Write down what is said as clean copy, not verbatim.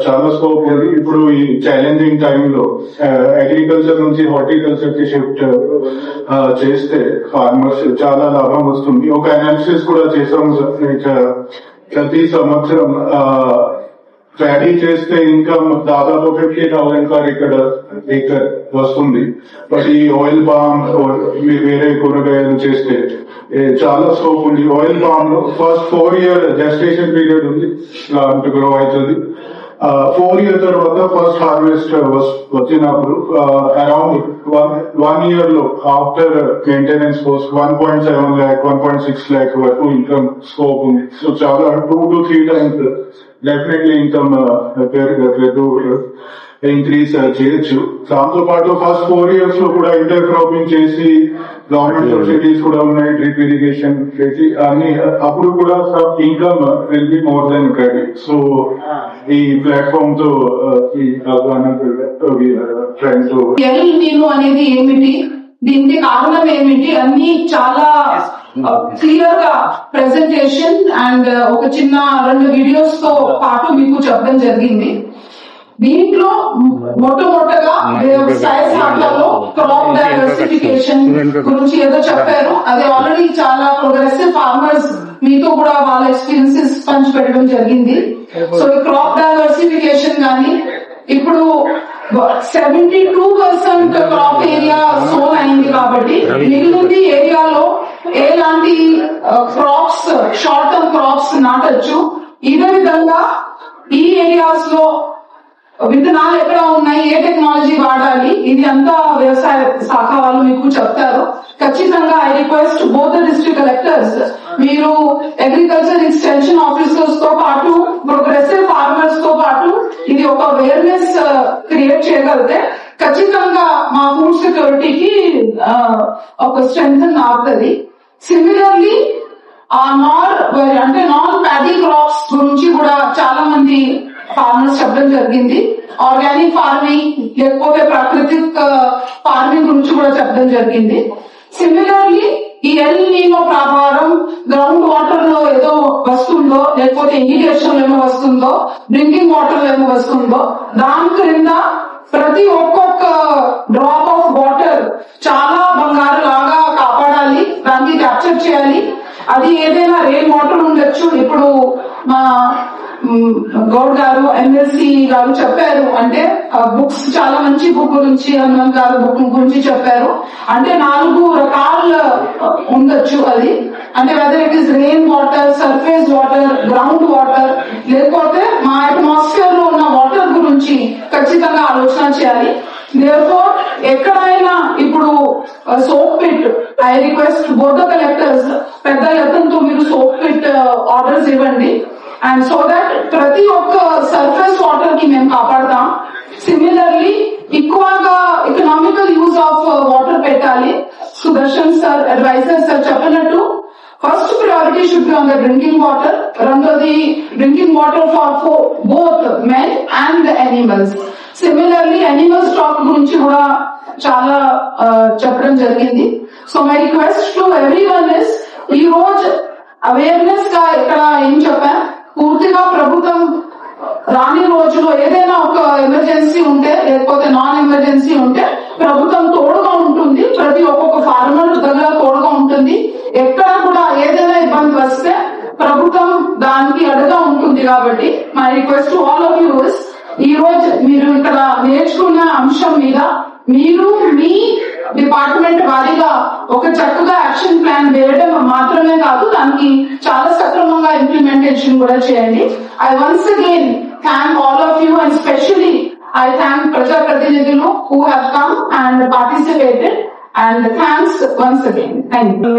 చాలా స్కోప్ ఉంది. ఇప్పుడు ఈ ఛాలెంజింగ్ టైంలో అగ్రికల్చర్ నుంచి హార్టికల్చర్ కి షిఫ్ట్ చేస్తే ఫార్మర్స్ చాలా లాభం వస్తుంది. ఒక అనాలిసిస్ కూడా చేసాం. ప్రతి సంవత్సరం ప్యాడీ చేస్తే ఇన్కమ్ దాదాపు 50,000 పర్ ఏకర్ వస్తుంది. బట్ ఈ ఆయిల్ పామ్ వేరే కూరగాయలు చేస్తే చాలా స్కోప్ ఉంది. ఆయిల్ పామ్ లో ఫస్ట్ 4 year జెస్టేషన్ పీరియడ్ ఉంది, ప్లాంట్ గ్రో అవుతుంది. 4 year తర్వాత ఫస్ట్ హార్వెస్ట్ వచ్చినప్పుడు అరౌండ్ 1 year లో after maintenance cost 1.7 lakh 1.6 lakh వరకు ఇన్కమ్ స్కోప్ ఉంది. సో చాలా 2 to 3 times definitely income increase చేయొచ్చు. దాంతో పాటు ఫస్ట్ 4 years లో కూడా ఇంటర్ క్రాపింగ్ చేసి గవర్నమెంట్ సబ్సిడీస్ కూడా ఉన్నాయి, డ్రిప్ ఇరిగేషన్ చేసి అన్ని, అప్పుడు కూడా income will be more than credit. So ఈ ప్లాట్ఫామ్ తో అనేది ఏమిటి, దీనికి కారణం ఏమిటి అన్ని చాలా క్లియర్ గా ప్రెజెంటేషన్ అండ్ ఒక చిన్న 2 వీడియోస్ తో పాటు మీకు చెప్పడం జరిగింది. దీంట్లో మొట్టమొదటగా వ్యవసాయ శాఖలో క్రాప్ డైవర్సిఫికేషన్ గురించి ఏదో చెప్పారు. అది ఆల్రెడీ చాలా ప్రోగ్రెసివ్ ఫార్మర్స్ మీతో కూడా వాళ్ళ ఎక్స్పీరియన్సెస్ పంచిపెట్టడం జరిగింది. సో ఈ క్రాప్ డైవర్సిఫికేషన్ గానీ ఇప్పుడు 72% క్రాప్ ఏరియా సోన్ అయింది కాబట్టి మిగిలింది ఏరియాలో ఎలాంటి క్రాప్స్, షార్ట్ టర్మ్ క్రాప్స్ నాటొచ్చు. ఇదే విధంగా ఈ ఏరియాస్ లో విత్తనాలు ఎక్కడ ఉన్నాయి, ఏ టెక్నాలజీ వాడాలి, ఇది అంతా వ్యవసాయ శాఖ వాళ్ళు మీకు చెప్తారు. ఖచ్చితంగా I request both the district collectors, మీరు అగ్రికల్చర్ ఎక్స్టెన్షన్ ఆఫీసర్స్ తో పాటు ప్రోగ్రెసివ్ ఫార్మర్స్ తో పాటు ఇది ఒక అవేర్నెస్ క్రియేట్ చేయగలిగితే ఖచ్చితంగా మా ఫుడ్ సెక్యూరిటీకి ఒక స్ట్రెంగ్త్ అవుతుంది. సిమిలర్లీ నాన్ ప్యాడీ క్రాప్స్ గురించి కూడా చాలా మంది ఫార్మర్స్ చెప్పడం జరిగింది. ఆర్గానిక్ ఫార్మింగ్ లేకపోతే ప్రాకృతిక్ ఫార్మింగ్ గురించి కూడా చెప్పడం జరిగింది. సిమిలర్లీ ఈ ఎల్ నీనో ప్రభావం గ్రౌండ్ వాటర్ లో ఏదో వస్తుందో, లేకపోతే ఇరిగేషన్ లో ఏమో వస్తుందో, డ్రింకింగ్ వాటర్ లో ఏమో వస్తుందో, దాని క్రింద ప్రతి ఒక్కొక్క డ్రాప్ ఆఫ్ వాటర్ చాలా బంగారు లాగా కాపాడాలి, దాన్ని క్యాప్చర్ చేయాలి. అది ఏదైనా రెయిన్ వాటర్ ఉండొచ్చు. ఇప్పుడు మా గౌడ్ గారు ఎమ్మెల్సీ గారు చెప్పారు, అంటే బుక్స్ చాలా మంచి బుక్ గురించి హనుమంత్ గారు బుక్ గురించి చెప్పారు. అంటే 4 రకాల ఉండొచ్చు అది, అంటే whether it is rain water, surface water, ground water, లేకపోతే మా అట్మాస్ఫియర్ లో ఉన్న వాటర్ గురించి ఖచ్చితంగా ఆలోచన చేయాలి. therefore ఎక్కడైనా ఇప్పుడు soap pit, I request both the collectors పెద్ద ఎత్తుతో మీరు సోప్ పిట్ ఆర్డర్స్ ఇవ్వండి. అండ్ సో దట్ ప్రతి ఒక్క సర్ఫేస్ వాటర్ కి మేము కాపాడతాం. సిమిలర్లీ ఎక్కువగా ఎకనామికల్ యూజ్ ఆఫ్ వాటర్ పెట్టాలి. సుదర్శన్ సార్ అడ్వైజర్ సార్ చెప్పినట్టు first priority should be on the drinking water. రెండోది drinking water for both men and the animals. Similarly animal stock గురించి కూడా చాలా చెప్పడం జరిగింది. So my request to everyone is, ఈ రోజు అవేర్నెస్ గా ఇక్కడ ఏం చెప్పా, పూర్తిగా ప్రభుత్వం రాని రోజులో ఏదైనా ఒక ఎమర్జెన్సీ ఉంటే, లేకపోతే నాన్ ఎమర్జెన్సీ ఉంటే ప్రభుత్వం తోడుగా ఉంటుంది. ప్రతి ఒక్కొక్క ఫార్మర్ దగ్గర తోడుగా ఉంటుంది. ఎక్కడ కూడా ఏదైనా ఇబ్బంది వస్తే ప్రభుత్వం దానికి అడుగా ఉంటుంది. కాబట్టి my request to all of you is, ఈ రోజు మీరు ఇక్కడ నేర్చుకున్న అంశం మీద మీరు మీ డిపార్ట్మెంట్ వారీగా ఒక చక్కగా యాక్షన్ ప్లాన్ వేయడం మాత్రమే కాదు, దానికి చాలా సక్రమంగా ఇంప్లిమెంటేషన్ కూడా చేయండి. I once again thank all of you and specially I thank ప్రజాప్రతినిధులు who have come and participated, and thanks once again. Thank you.